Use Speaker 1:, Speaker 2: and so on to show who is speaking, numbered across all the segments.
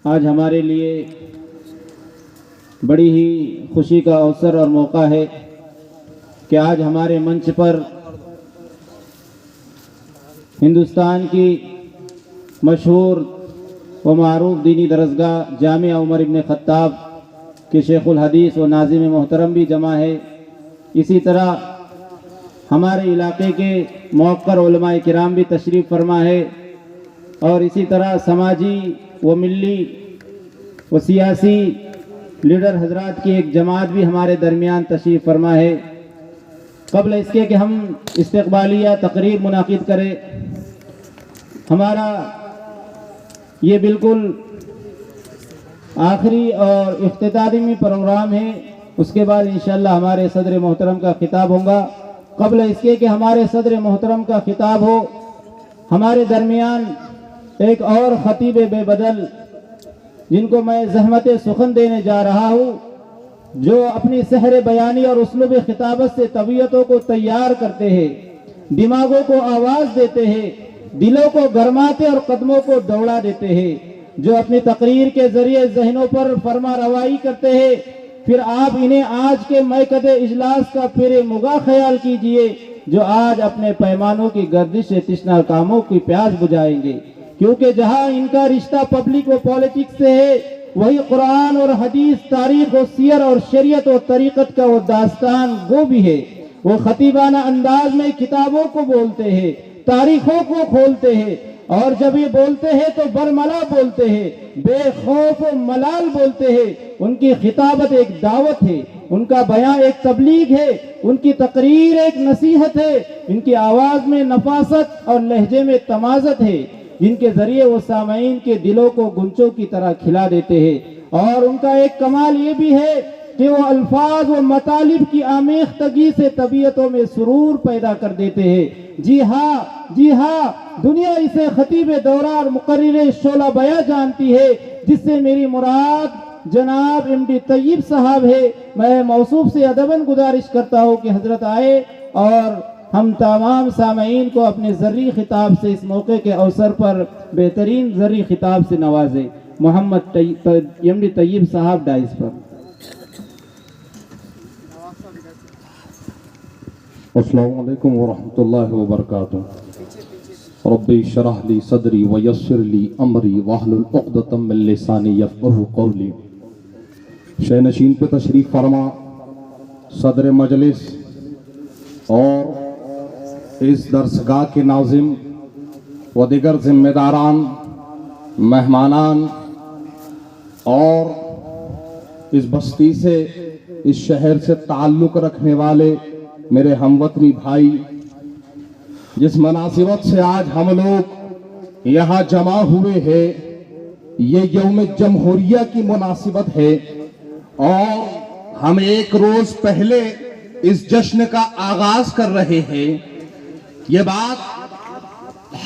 Speaker 1: आज हमारे लिए बड़ी ही खुशी का अवसर और मौका है कि आज हमारे मंच पर हिंदुस्तान की मशहूर व मारूफ दीनी दरसगाह जामिया उमर इब्न ख़त्ताब के शेखुल हदीस व नाज़िम मोहतरम भी जमा है। इसी तरह हमारे इलाके के मौक़र उलमाए किराम भी तशरीफ़ फरमा है और इसी तरह समाजी व मिली व सियासी लीडर हजरात की एक जमात भी हमारे दरमियान तशरीफ़ फरमा है। क़ब्ल इसके कि हम इस्तक़बालिया तकरीर मुनाकिद करें, हमारा ये बिल्कुल आखिरी और इख्तितामी प्रोग्राम है। उसके बाद इंशाअल्लाह हमारे सदर मोहतरम का खिताब होगा। क़ब्ल इसके कि हमारे सदर मोहतरम का खिताब हो, हमारे दरमियान एक और ख़तीब बेबदल जिनको मैं ज़हमत सुखन देने जा रहा हूँ, जो अपनी सहर बयानी और उसलूब खिताबत से तबीयतों को तैयार करते हैं, दिमागों को आवाज़ देते हैं, दिलों को गरमाते और कदमों को दौड़ा देते हैं, जो अपनी तकरीर के ज़रिए जहनों पर फरमा रवाई करते हैं। फिर आप इन्हें आज के मैकदे इजलास का फिर मुगा ख्याल कीजिए, जो आज अपने पैमानों की गर्दिश से तिश्ना कामों की प्यास बुझाएंगे, क्योंकि जहां इनका रिश्ता पब्लिक व पॉलिटिक्स से है, वही कुरान और हदीस, तारीख और सियर और शरीयत और तरीक़त का वो दास्तान गो भी है। वो खतीबाना अंदाज में किताबों को बोलते हैं, तारीखों को खोलते हैं, और जब ये बोलते हैं तो बरमला बोलते हैं, बेखौफ व मलाल बोलते हैं। उनकी खिताबत एक दावत है, उनका बयां एक तबलीग है, उनकी तकरीर एक नसीहत है, इनकी आवाज़ में नफासत और लहजे में तमाज़त है, जिनके जरिए वो सामईन के दिलों को गुंचों की तरह खिला देते हैं। और उनका एक कमाल ये भी है कि वो अल्फाज व मतालिब की आमेख्तगी से तबीयतों में सुरूर पैदा कर देते हैं। जी हाँ, दुनिया इसे खतीब दौरा और मुकर्रिर शोला बया जानती है, जिससे मेरी मुराद जनाब एमडी तैयब साहब है। मैं मौसूफ से अदबन गुजारिश करता हूँ कि हजरत आए और हम तमाम सामईन को अपने ज़र्री खिताब से इस मौके के अवसर पर बेहतरीन ज़र्री खिताब से नवाजे। मोहम्मद एमडी तैयब साहब डाइस पर।
Speaker 2: अस्सलामु अलैकुम वरहमतुल्लाहि वबरकातुहू। रब्बी शरह ली सदरी व यस्सिर ली अमरी वहलुल उक़दतम मिन लिसानी यफ़क़हू क़ौली। शहनशीन पे तशरीफ़ फरमा सदर मजलिस और इस दरसगाह के नाज़िम व दिगर ज़िम्मेदारान, मेहमानान और इस बस्ती से, इस शहर से ताल्लुक़ रखने वाले मेरे हमवतनी भाई, जिस मुनासिबत से आज हम लोग यहाँ जमा हुए हैं, ये यौम जमहूरिया की मुनासिबत है और हम एक रोज पहले इस जश्न का आगाज कर रहे हैं। ये बात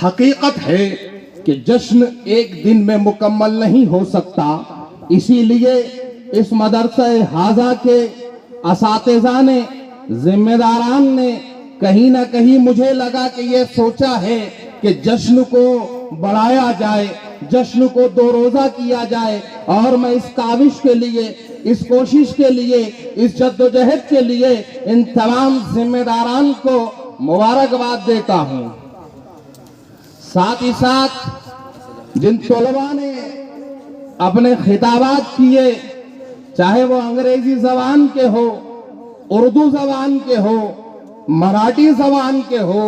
Speaker 2: हकीकत है कि जश्न एक दिन में मुकम्मल नहीं हो सकता, इसीलिए इस मदरसा हाजा के असातिज़ा ने, जिम्मेदारान ने कहीं ना कहीं मुझे लगा कि ये सोचा है कि जश्न को बढ़ाया जाए, जश्न को 2 रोजा किया जाए। और मैं इस काविश के लिए, इस कोशिश के लिए, इस जद्दोजहद के लिए इन तमाम जिम्मेदारान को मुबारकबाद देता हूँ। साथ ही साथ जिन तलबा ने अपने खिताबात किए, चाहे वो अंग्रेजी जबान के हो, उर्दू जबान के हो, मराठी जबान के हो,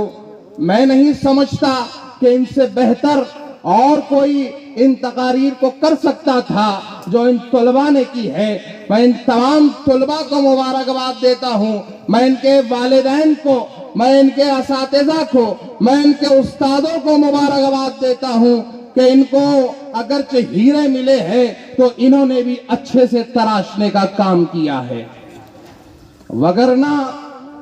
Speaker 2: मैं नहीं समझता कि इनसे बेहतर और कोई इन तकारीर को कर सकता था जो इन तलबा ने की है। मैं इन तमाम तलबा को मुबारकबाद देता हूँ। मैं इनके वालिदैन को, मैं इनके असातिज़ा को, मैं इनके उस्तादों को मुबारकबाद देता हूँ कि इनको अगरचे हीरे मिले हैं तो इन्होंने भी अच्छे से तराशने का काम किया है। वगरना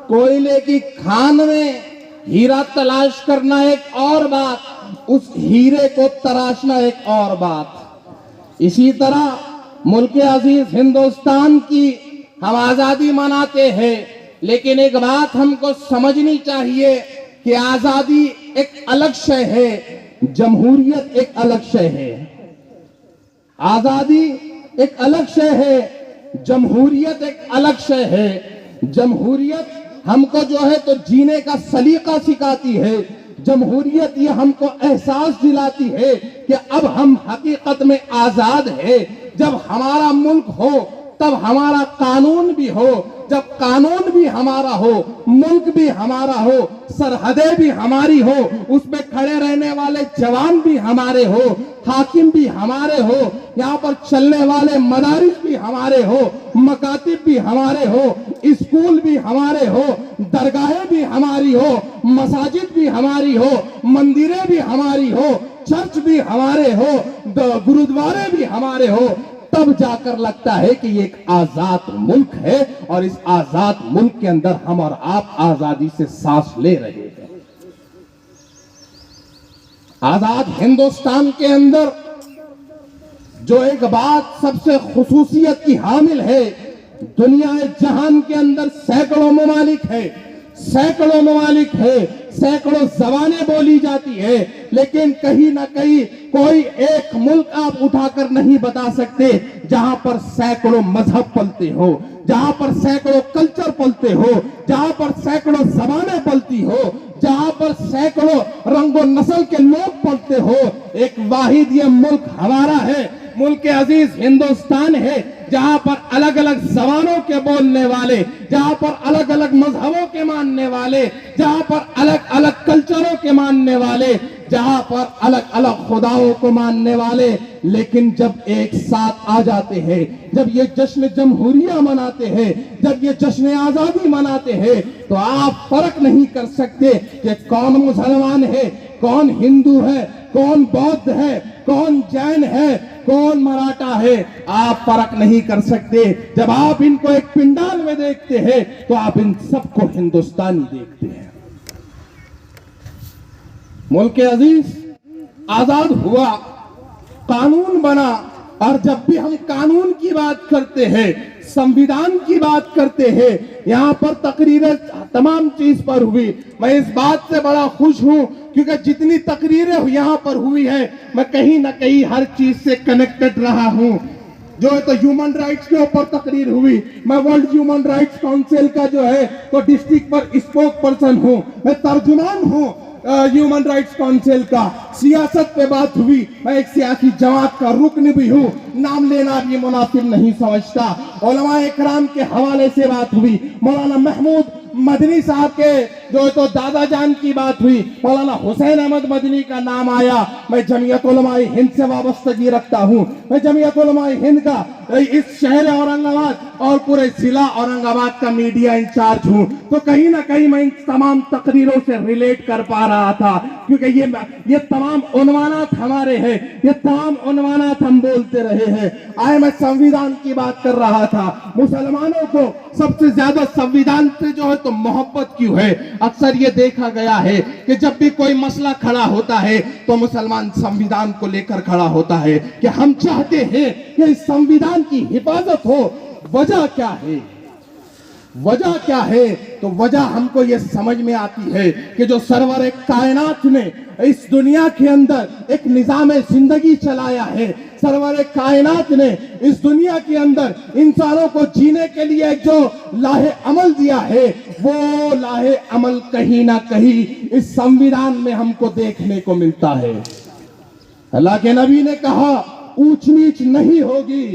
Speaker 2: कोयले की खान में हीरा तलाश करना एक और बात, उस हीरे को तराशना एक और बात। इसी तरह मुल्क अजीज हिंदुस्तान की हम आजादी मनाते हैं, लेकिन एक बात हमको समझनी चाहिए कि आजादी एक अलग शय है, जमहूरियत एक अलग शय है। आजादी एक अलग शय है, जमहूरियत एक अलग शय है। जमहूरियत हमको जो है तो जीने का सलीका सिखाती है। जमहूरियत ये हमको एहसास दिलाती है कि अब हम हकीकत में आजाद है। जब हमारा मुल्क हो तब हमारा कानून भी हो, जब कानून भी हमारा हो, मुल्क भी हमारा हो, सरहदें भी हमारी हो, उसमें खड़े रहने वाले जवान भी हमारे हो, हाकिम भी हमारे हो, यहाँ पर चलने वाले मदारिस भी हमारे हो, मकातिब भी हमारे हो, स्कूल भी हमारे हो, दरगाहें भी हमारी हो, मसाजिद भी हमारी हो, मंदिरें भी हमारी हो, चर्च भी हमारे हो, गुरुद्वारे भी हमारे हो, तब जाकर लगता है कि ये एक आजाद मुल्क है और इस आजाद मुल्क के अंदर हम और आप आजादी से सांस ले रहे हैं। आजाद हिंदुस्तान के अंदर जो एक बात सबसे खुसूसियत की हामिल है, दुनिया जहान के अंदर सैकड़ों ममालिक है, सैकड़ों ममालिक है, सैकड़ों जबानें बोली जाती है, लेकिन कहीं ना कहीं कोई एक मुल्क आप उठाकर नहीं बता सकते जहां पर सैकड़ों मजहब पलते हो, जहां पर सैकड़ों कल्चर पलते हो, जहां पर सैकड़ों जबानें पलती हो, जहां पर सैकड़ों रंगो नस्ल के लोग पलते हो। एक वाहिद ये मुल्क हमारा है, मुल्क अजीज हिंदुस्तान है, जहां पर अलग अलग जबानों के बोलने वाले, जहां पर अलग अलग मजहबों के मानने वाले, जहां पर अलग अलग कल्चरों के मानने वाले, जहां पर अलग अलग खुदाओं को मानने वाले, लेकिन जब एक साथ आ जाते हैं, जब ये जश्न जमहूरिया मनाते हैं, जब ये जश्न आजादी मनाते हैं, तो आप फर्क नहीं कर सकते कि कौन मुसलमान है, कौन हिंदू है, कौन बौद्ध है, कौन जैन है, कौन मराठा है। आप फर्क नहीं कर सकते। जब आप इनको एक पिंडाल में देखते हैं तो आप इन सबको हिंदुस्तानी देखते हैं। मुल्क अजीज आजाद हुआ, कानून बना, और जब भी हम कानून की बात करते हैं, संविधान की बात करते हैं, यहाँ पर तकरीरें तमाम चीज पर हुई। मैं इस बात से बड़ा खुश हूं क्योंकि जितनी तकरीरें यहाँ पर हुई है, मैं कहीं ना कहीं हर चीज से कनेक्टेड रहा हूं। जो है तो ह्यूमन राइट्स के ऊपर तकरीर हुई, मैं वर्ल्ड ह्यूमन राइट्स काउंसिल का जो है तो डिस्ट्रिक्ट पर स्पोक पर्सन हूं, मैं तर्जुमान हूं ह्यूमन राइट्स काउंसिल का। सियासत पे बात हुई, मैं एक सियासी जमात का रुकन भी हूँ, नाम लेना भी मुनासिब नहीं समझता। उलमाए इकराम के हवाले से बात हुई, मौलाना महमूद मदनी साहब के जो तो दादा जान की बात हुई, मौलाना हुसैन अहमद मदनी का नाम आया। मैं जमीयत उलमाए हिंद से वाबस्तगी रखता हूँ, मैं जमीयत उलमाए हिंद का इस शहर औरंगाबाद और पूरे जिला औरंगाबाद का मीडिया इंचार्ज हूँ, तो कहीं ना कहीं मैं इन तमाम तकरीरों से रिलेट कर पा रहा था, क्योंकि ये तमाम उन्वानात हमारे हैं, ये तमाम उन्वानात हम बोलते रहे हैं। आए मैं संविधान की बात कर रहा था, मुसलमानों को सबसे ज्यादा संविधान से जो है तो मोहब्बत क्यों है? अक्सर ये देखा गया है कि जब भी कोई मसला खड़ा होता है तो मुसलमान संविधान को लेकर खड़ा होता है कि हम चाहते हैं कि इस संविधान की हिफाजत हो। वजह क्या है? वजह क्या है? तो वजह हमको ये समझ में आती है कि जो सरवर कायनात ने इस दुनिया के अंदर एक निजाम जिंदगी चलाया है, सरवर कायनात ने इस दुनिया के अंदर इंसानों को जीने के लिए जो लाहे अमल दिया है, वो लाहे अमल कहीं ना कहीं इस संविधान में हमको देखने को मिलता है। अल्लाह के नबी ने कहा ऊंच नीच नहीं होगी,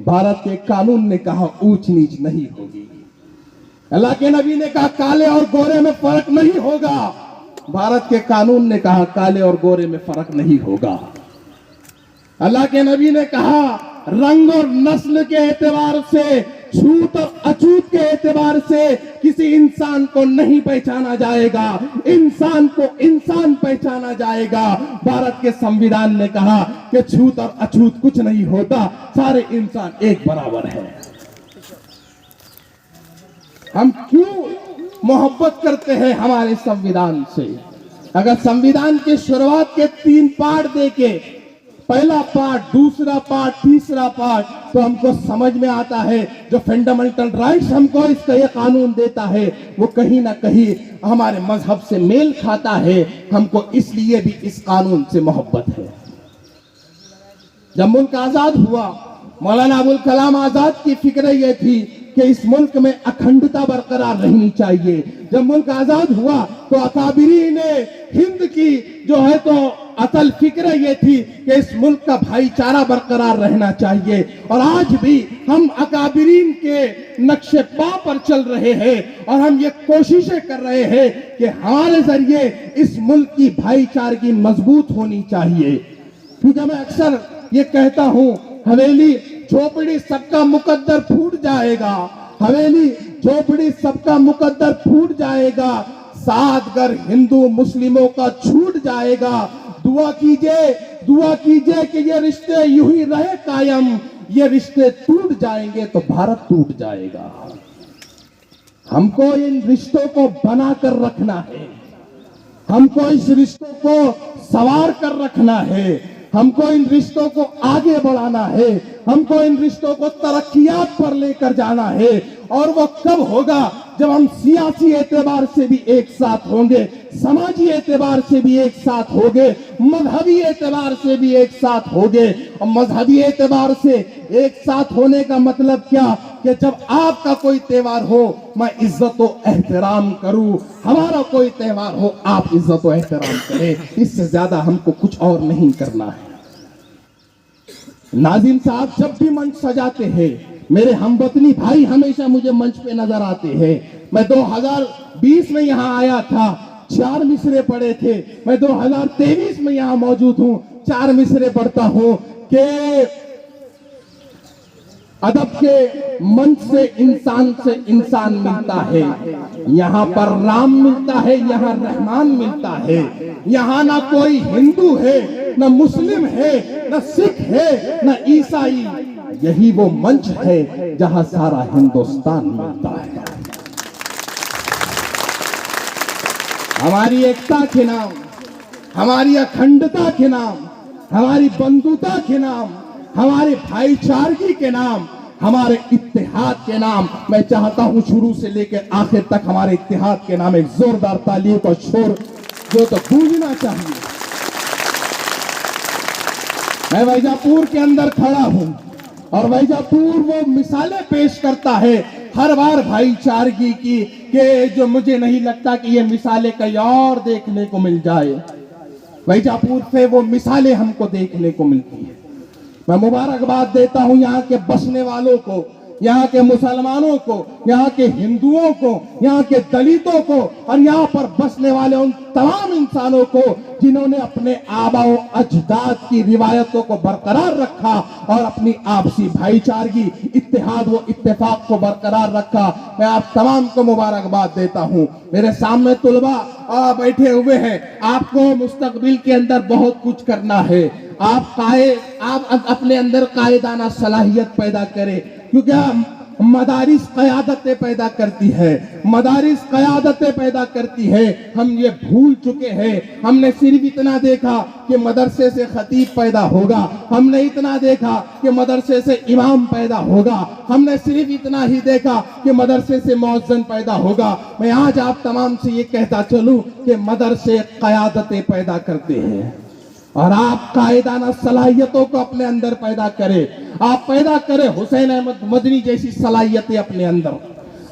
Speaker 2: भारत के कानून ने कहा ऊंच नीच नहीं होगी। अल्लाह के नबी ने कहा काले और गोरे में फर्क नहीं होगा, भारत के कानून ने कहा काले और गोरे में फर्क नहीं होगा। अल्लाह के नबी ने कहा रंग और नस्ल के एतबार से, छूत और अछूत के एतबार से किसी इंसान को नहीं पहचाना जाएगा, इंसान को इंसान पहचाना जाएगा। भारत के संविधान ने कहा कि छूत और अछूत कुछ नहीं होता, सारे इंसान एक बराबर है। हम क्यों मोहब्बत करते हैं हमारे संविधान से? अगर संविधान की शुरुआत के 3 पार्ट देके, पहला पार्ट, दूसरा पार्ट, तीसरा पार्ट, तो हमको समझ में आता है जो फंडामेंटल राइट्स हमको इसका ये कानून देता है वो कहीं ना कहीं हमारे मजहब से मेल खाता है। हमको इसलिए भी इस कानून से मोहब्बत है। जब मुल्क आजाद हुआ, मौलाना अबुल कलाम आजाद की फिक्र ये थी कि इस मुल्क में अखंडता बरकरार रहनी चाहिए। जब मुल्क आजाद हुआ तो अकाबिरीन हिंद की जो है तो असल फिक्र ये थी कि इस मुल्क का भाईचारा बरकरार रहना चाहिए। और आज भी हम अकाबिरीन के नक्शे पा पर चल रहे हैं और हम ये कोशिशें कर रहे हैं कि हमारे जरिए इस मुल्क की भाईचारगी मजबूत होनी चाहिए। क्योंकि मैं अक्सर ये कहता हूं, हवेली झोपड़ी सबका मुकद्दर फूट जाएगा, हवेली झोपड़ी सबका मुकद्दर फूट जाएगा, साथ घर हिंदू मुस्लिमों का छूट जाएगा। दुआ कीजिए कि ये रिश्ते यूं ही रहे कायम, ये रिश्ते टूट जाएंगे तो भारत टूट जाएगा। हमको इन रिश्तों को बनाकर रखना है, हमको इस रिश्तों को संवार कर रखना है, हमको इन रिश्तों को आगे बढ़ाना है, हमको इन रिश्तों को तरक्कियात पर लेकर जाना है। और वो कब होगा? जब हम सियासी एतबार से भी एक साथ होंगे, समाजी एतबार से भी एक साथ होंगे, मजहबी एतबार से भी एक साथ होंगे। और मजहबी एतबार से एक साथ होने का मतलब क्या? कि जब आपका कोई त्योहार हो मैं इज्जत व एहतराम करूं, हमारा कोई त्योहार हो आप इज्जत व एहतराम करें। इससे ज्यादा हमको कुछ और नहीं करना है। नाजिम साहब जब भी मंच सजाते हैं, मेरे हमवतनी भाई हमेशा मुझे मंच पे नजर आते हैं। मैं 2020 में यहाँ आया था, 4 मिसरे पढ़े थे। मैं 2023 में यहाँ मौजूद हूँ, 4 मिसरे पढ़ता हूँ कि अदब के मंच से इंसान मिलता है। यहाँ पर राम मिलता है, यहाँ रहमान मिलता है। यहाँ ना कोई हिंदू है, न मुस्लिम है, न सिख है, न ईसाई। यही वो मंच है जहां सारा हिंदुस्तान मिलता है। हमारी एकता के नाम, हमारी अखंडता के नाम, हमारी बंधुता के नाम, हमारे भाईचारगी के नाम, हमारे इत्तेहाद के नाम, मैं चाहता हूं शुरू से लेकर आखिर तक हमारे इत्तेहाद के नाम एक जोरदार तालियों का शोर जो तो गूंजना चाहिए। मैं वैजापुर के अंदर खड़ा हूं और वैजापुर वो मिसालें पेश करता है हर बार भाईचारगी की कि जो मुझे नहीं लगता कि ये मिसालें कहीं और देखने को मिल जाए। वैजापुर से वो मिसालें हमको देखने को मिलती है। मैं मुबारकबाद देता हूं यहाँ के बसने वालों को, यहाँ के मुसलमानों को, यहाँ के हिंदुओं को, यहाँ के दलितों को और यहाँ पर बसने वाले उन तमाम इंसानों को जिन्होंने अपने आबाओ अजदाद की रिवायतों को बरकरार रखा और अपनी आपसी भाईचारगी, इत्तेहाद व इत्तेफाक को बरकरार रखा। मैं आप तमाम को मुबारकबाद देता हूँ। मेरे सामने तुलबा बैठे हुए हैं। आपको मुस्तकबिल के अंदर बहुत कुछ करना है। आप अपने अंदर कायदाना सलाहियत पैदा करें, क्योंकि मदारिस क़यादतें पैदा करती है, मदारिस क़यादतें पैदा करती है। हम ये भूल चुके हैं। हमने सिर्फ इतना देखा कि मदरसे से खतीब पैदा होगा, हमने इतना देखा कि मदरसे से इमाम पैदा होगा, हमने सिर्फ इतना ही देखा कि मदरसे से मुअज्जिन पैदा होगा। मैं आज आप तमाम से ये कहता चलूं कि मदरसे क़यादतें पैदा करते हैं और आप कायदाना सलाहियतों को अपने अंदर पैदा करें। आप पैदा करें हुसैन अहमद मदनी जैसी सलाहियतें अपने अंदर,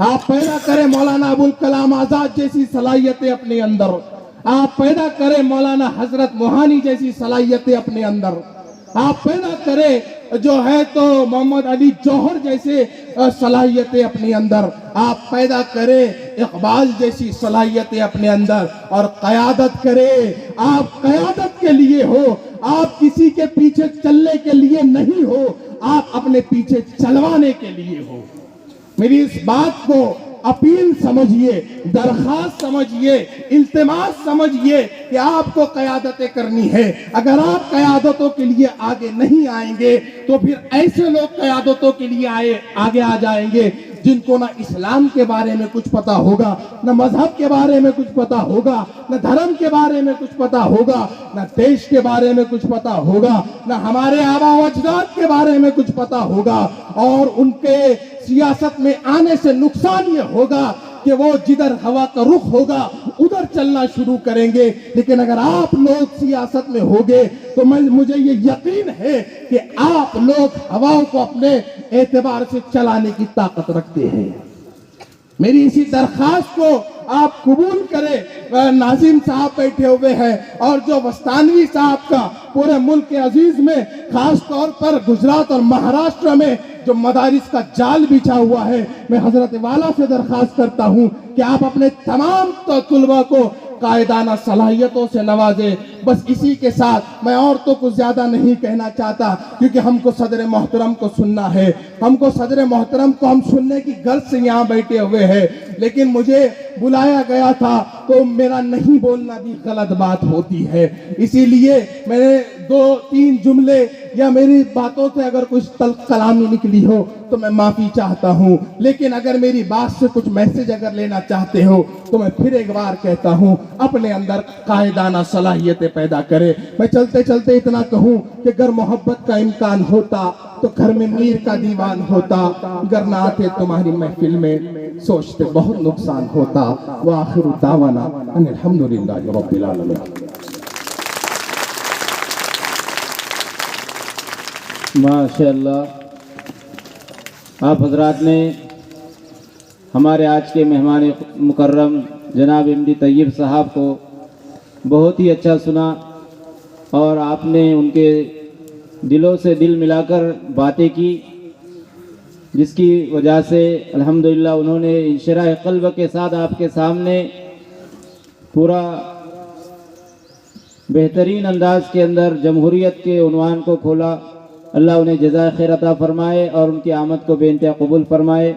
Speaker 2: आप पैदा करें मौलाना अबुल कलाम आजाद जैसी सलाहियतें अपने अंदर, आप पैदा करें मौलाना हजरत मोहानी जैसी सलाहियतें अपने अंदर, आप पैदा करें जो है तो मोहम्मद अली जौहर जैसे सलाहियतें अपने अंदर, आप पैदा करें इकबाल जैसी सलाहियतें अपने अंदर और क़यादत करें। आप क़यादत के लिए हो, आप किसी के पीछे चलने के लिए नहीं हो, आप अपने पीछे चलवाने के लिए हो। मेरी इस बात को अपील समझिए, दरखास्त समझिए, इल्तिमास समझिए कि आपको क़यादतें करनी है। अगर आप क़यादतों के लिए आगे नहीं आएंगे तो फिर ऐसे लोग क़यादतों के लिए आगे आ जाएंगे जिनको ना इस्लाम के बारे में कुछ पता होगा, न मजहब के बारे में कुछ पता होगा, न धर्म के बारे में कुछ पता होगा, न देश के बारे में कुछ पता होगा, न हमारे आबा व अजदाद के बारे में कुछ पता होगा। और उनके सियासत में आने से नुकसान ये होगा कि वो जिधर हवा का रुख होगा उधर चलना शुरू करेंगे। लेकिन अगर आप लोग सियासत में होगे तो मुझे ये यकीन है कि आप लोग हवाओं को अपने एतबार से चलाने की ताकत रखते हैं। मेरी इसी दरखास्त को आप कबूल करें। नाजिम साहब बैठे हुए हैं और जो वस्तानवी साहब का पूरे मुल्क के अजीज में खास तौर पर गुजरात और महाराष्ट्र में जो मदारिस का जाल बिछा हुआ है, मैं हजरत वाला से दरखास्त करता हूं कि आप अपने तमाम तुलबा को कायदाना सलाहियतों से नवाजे। बस इसी के साथ मैं और तो कुछ ज्यादा नहीं कहना चाहता, क्योंकि हमको सदर मोहतरम को सुनना है। हमको सदर मोहतरम को हम सुनने की गर्ज से यहाँ बैठे हुए हैं, लेकिन मुझे बुलाया गया था तो मेरा नहीं बोलना भी गलत बात होती है। इसीलिए मैंने 2-3 जुमले या मेरी बातों से अगर कुछ तल्ख कलामी निकली हो तो मैं माफी चाहता हूं। लेकिन अगर मेरी बात से कुछ मैसेज अगर लेना चाहते हो तो मैं फिर एक बार कहता हूं, अपने अंदर कायदाना सलाहियतें पैदा करें। मैं चलते चलते इतना कहूं कि अगर मोहब्बत का इम्कान होता तो घर में मीर का दीवान होता, अगर ना आते तुम्हारी महफिल में सोचते बहुत नुकसान होता। व आखिरु दावाना अनिल हम्दुलिल्लाहि रब्बिल आलमीन।
Speaker 1: माशाअल्लाह, आप हजरात ने हमारे आज के मेहमान मुकर्रम जनाब एमडी तैयब साहब को बहुत ही अच्छा सुना और आपने उनके दिलों से दिल मिलाकर बातें की, जिसकी वजह से अल्हम्दुलिल्लाह उन्होंने इंशराह क़ल्ब के साथ आपके सामने पूरा बेहतरीन अंदाज के अंदर जमहूरियत के उन्वान को खोला। अल्लाह उन्हें जज़ाए खैर अता फरमाए और उनकी आमद को बेइंतहा कबूल फरमाए।